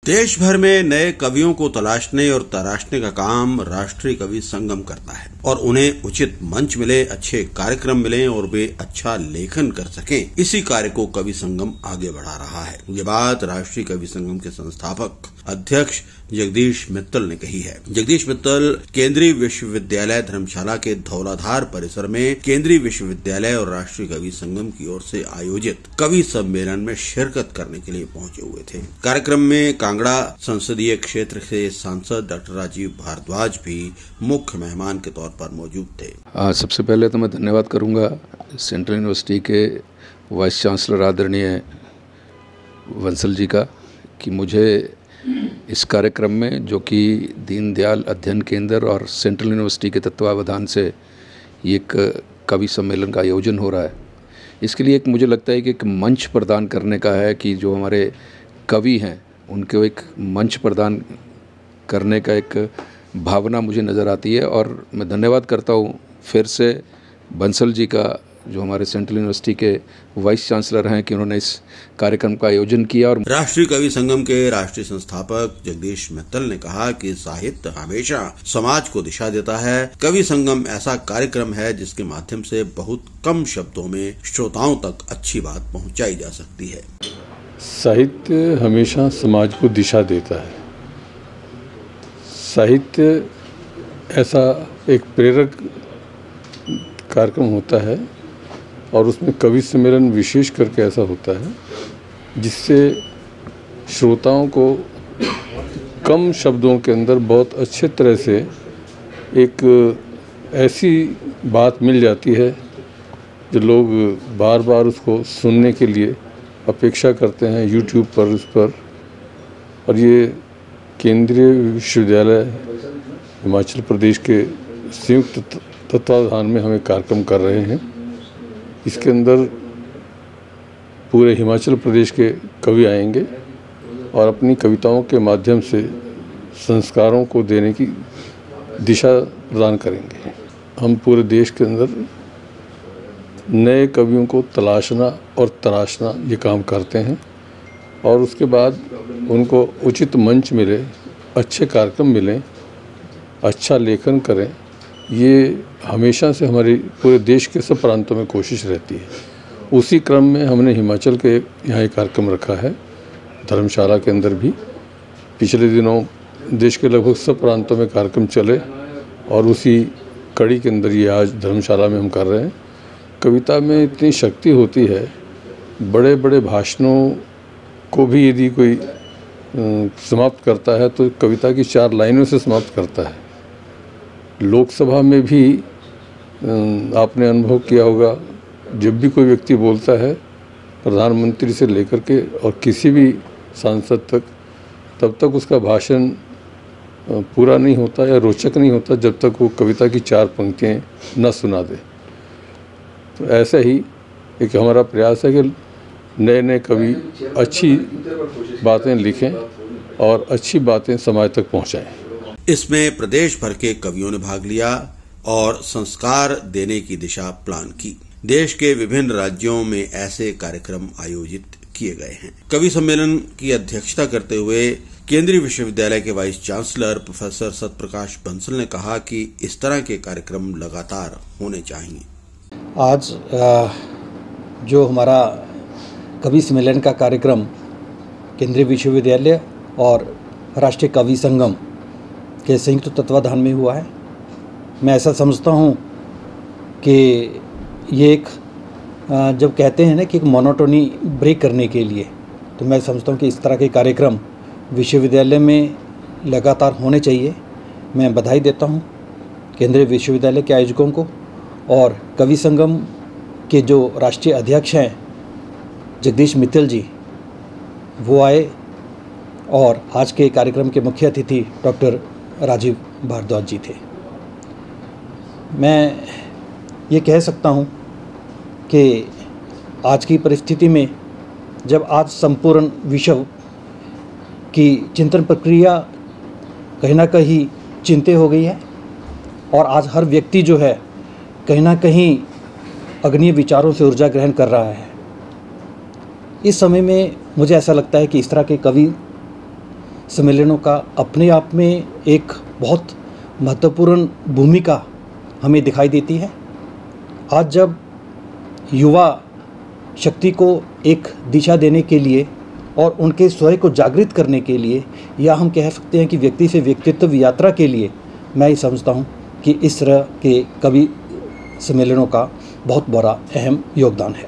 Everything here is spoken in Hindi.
देश भर में नए कवियों को तलाशने और तराशने का काम राष्ट्रीय कवि संगम करता है और उन्हें उचित मंच मिले, अच्छे कार्यक्रम मिले और वे अच्छा लेखन कर सकें, इसी कार्य को कवि संगम आगे बढ़ा रहा है। ये बात राष्ट्रीय कवि संगम के संस्थापक अध्यक्ष जगदीश मित्तल ने कही है। जगदीश मित्तल केंद्रीय विश्वविद्यालय धर्मशाला के धौलाधार परिसर में केंद्रीय विश्वविद्यालय और राष्ट्रीय कवि संगम की ओर से आयोजित कवि सम्मेलन में शिरकत करने के लिए पहुंचे हुए थे। कार्यक्रम में कांगड़ा संसदीय क्षेत्र से सांसद डॉक्टर राजीव भारद्वाज भी मुख्य मेहमान के तौर पर मौजूद थे। सबसे पहले तो मैं धन्यवाद करूंगा सेंट्रल यूनिवर्सिटी के वाइस चांसलर आदरणीय बंसल जी का कि मुझे इस कार्यक्रम में, जो कि दीनदयाल अध्ययन केंद्र और सेंट्रल यूनिवर्सिटी के तत्वावधान से एक कवि सम्मेलन का आयोजन हो रहा है, इसके लिए एक मुझे लगता है कि एक मंच प्रदान करने का है कि जो हमारे कवि हैं उनको एक मंच प्रदान करने का एक भावना मुझे नज़र आती है। और मैं धन्यवाद करता हूँ फिर से बंसल जी का, जो हमारे सेंट्रल यूनिवर्सिटी के वाइस चांसलर हैं, कि उन्होंने इस कार्यक्रम का आयोजन किया। और राष्ट्रीय कवि संगम के राष्ट्रीय संस्थापक जगदीश मित्तल ने कहा कि साहित्य हमेशा समाज को दिशा देता है। कवि संगम ऐसा कार्यक्रम है जिसके माध्यम से बहुत कम शब्दों में श्रोताओं तक अच्छी बात पहुंचाई जा सकती है। साहित्य हमेशा समाज को दिशा देता है। साहित्य ऐसा एक प्रेरक कार्यक्रम होता है और उसमें कवि सम्मेलन विशेष करके ऐसा होता है जिससे श्रोताओं को कम शब्दों के अंदर बहुत अच्छे तरह से एक ऐसी बात मिल जाती है जो लोग बार बार उसको सुनने के लिए अपेक्षा करते हैं यूट्यूब पर, उस पर। और ये केंद्रीय विश्वविद्यालय हिमाचल प्रदेश के संयुक्त तत्वावधान में हम एक कार्यक्रम कर रहे हैं। इसके अंदर पूरे हिमाचल प्रदेश के कवि आएंगे और अपनी कविताओं के माध्यम से संस्कारों को देने की दिशा प्रदान करेंगे। हम पूरे देश के अंदर नए कवियों को तलाशना और तराशना ये काम करते हैं और उसके बाद उनको उचित मंच मिले, अच्छे कार्यक्रम मिलें, अच्छा लेखन करें। ये हमेशा से हमारी पूरे देश के सब प्रांतों में कोशिश रहती है। उसी क्रम में हमने हिमाचल के यहाँ एक कार्यक्रम रखा है, धर्मशाला के अंदर भी। पिछले दिनों देश के लगभग सब प्रांतों में कार्यक्रम चले और उसी कड़ी के अंदर ये आज धर्मशाला में हम कर रहे हैं। कविता में इतनी शक्ति होती है, बड़े बड़े भाषणों को भी यदि कोई समाप्त करता है तो कविता की 4 लाइनों से समाप्त करता है। लोकसभा में भी आपने अनुभव किया होगा, जब भी कोई व्यक्ति बोलता है, प्रधानमंत्री से लेकर के और किसी भी सांसद तक, तब तक उसका भाषण पूरा नहीं होता या रोचक नहीं होता जब तक वो कविता की 4 पंक्तियाँ न सुना दे। तो ऐसा ही एक हमारा प्रयास है कि नए नए कवि अच्छी बातें लिखें और अच्छी बातें समाज तक पहुँचाएँ। इसमें प्रदेश भर के कवियों ने भाग लिया और संस्कार देने की दिशा प्लान की। देश के विभिन्न राज्यों में ऐसे कार्यक्रम आयोजित किए गए हैं। कवि सम्मेलन की अध्यक्षता करते हुए केंद्रीय विश्वविद्यालय के vice chancellor professor Satyaprakash Bansal ने कहा कि इस तरह के कार्यक्रम लगातार होने चाहिए। आज जो हमारा कवि सम्मेलन का कार्यक्रम केंद्रीय विश्वविद्यालय और राष्ट्रीय कवि संगम के संयुक्त तत्वाधान में हुआ है, मैं ऐसा समझता हूँ कि ये एक जब कहते हैं ना कि एक मोनोटोनी ब्रेक करने के लिए, तो मैं समझता हूँ कि इस तरह के कार्यक्रम विश्वविद्यालय में लगातार होने चाहिए। मैं बधाई देता हूँ केंद्रीय विश्वविद्यालय के आयोजकों को और कवि संगम के जो राष्ट्रीय अध्यक्ष हैं जगदीश मित्तल जी, वो आए और आज के कार्यक्रम के मुख्य अतिथि डॉक्टर राजीव भारद्वाज जी थे। मैं ये कह सकता हूँ कि आज की परिस्थिति में जब आज संपूर्ण विश्व की चिंतन प्रक्रिया कहीं ना कहीं चिंतित हो गई है और आज हर व्यक्ति जो है कहीं ना कहीं अग्नि विचारों से ऊर्जा ग्रहण कर रहा है, इस समय में मुझे ऐसा लगता है कि इस तरह के कवि सम्मेलनों का अपने आप में एक बहुत महत्वपूर्ण भूमिका हमें दिखाई देती है। आज जब युवा शक्ति को एक दिशा देने के लिए और उनके स्वयं को जागृत करने के लिए, या हम कह सकते हैं कि व्यक्ति से व्यक्तित्व यात्रा के लिए, मैं ये समझता हूँ कि इस तरह के कवि सम्मेलनों का बहुत बड़ा अहम योगदान है।